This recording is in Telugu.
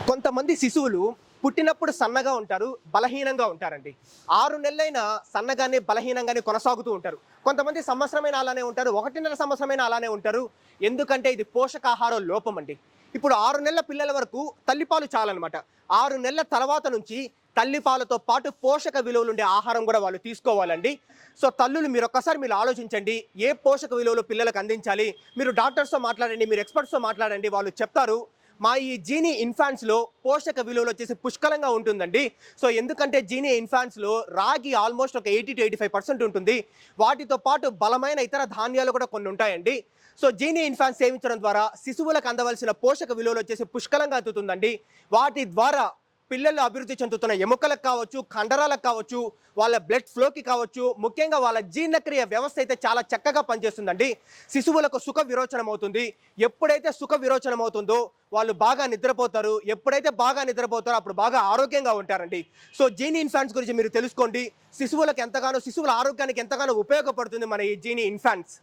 కొంతమంది శిశువులు పుట్టినప్పుడు సన్నగా ఉంటారు, బలహీనంగా ఉంటారండి. 6 నెలలైనా సన్నగానే బలహీనంగానే కొనసాగుతూ ఉంటారు. కొంతమంది సంవత్సరమైన అలానే ఉంటారు, 1.5 సంవత్సరమైన అలానే ఉంటారు. ఎందుకంటే ఇది పోషకాహార లోపం అండి. ఇప్పుడు 6 నెలల పిల్లల వరకు తల్లిపాలు చాలన్నమాట. 6 నెలల తర్వాత నుంచి తల్లిపాలతో పాటు పోషక విలువలు ఉండే ఆహారం కూడా వాళ్ళు తీసుకోవాలండి. సో తల్లులు మీరు ఒక్కసారి మీరు ఆలోచించండి, ఏ పోషక విలువలు పిల్లలకు అందించాలి. మీరు డాక్టర్స్తో మాట్లాడండి, మీరు ఎక్స్పర్ట్స్తో మాట్లాడండి, వాళ్ళు చెప్తారు. మా ఈ జీనీ ఇన్ఫాన్స్లో పోషక విలువలు వచ్చేసి పుష్కలంగా ఉంటుందండి. సో ఎందుకంటే జీనీ ఇన్ఫాన్స్లో రాగి ఆల్మోస్ట్ ఒక 80 to 85% ఉంటుంది. వాటితో పాటు బలమైన ఇతర ధాన్యాలు కూడా కొన్ని ఉంటాయండి. సో జీనీ ఇన్ఫాన్స్ సేవించడం ద్వారా శిశువులకు అందవలసిన పోషక విలువలు వచ్చేసి పుష్కలంగా అందుతుందండి. వాటి ద్వారా పిల్లలు అభివృద్ధి చెందుతున్న ఎముకలకు కావచ్చు, కండరాలకు కావచ్చు, వాళ్ళ బ్లడ్ ఫ్లోకి కావచ్చు, ముఖ్యంగా వాళ్ళ జీర్ణక్రియ వ్యవస్థ అయితే చాలా చక్కగా పనిచేస్తుందండి. శిశువులకు సుఖ విరోచనం అవుతుంది. ఎప్పుడైతే సుఖ విరోచనం అవుతుందో వాళ్ళు బాగా నిద్రపోతారు. ఎప్పుడైతే బాగా నిద్రపోతారో అప్పుడు బాగా ఆరోగ్యంగా ఉంటారండి. సో జీనీ ఇన్ఫాన్స్ గురించి మీరు తెలుసుకోండి. శిశువులకు ఎంతగానో, శిశువుల ఆరోగ్యానికి ఎంతగానో ఉపయోగపడుతుంది మన ఈ జీనీ ఇన్ఫాన్స్.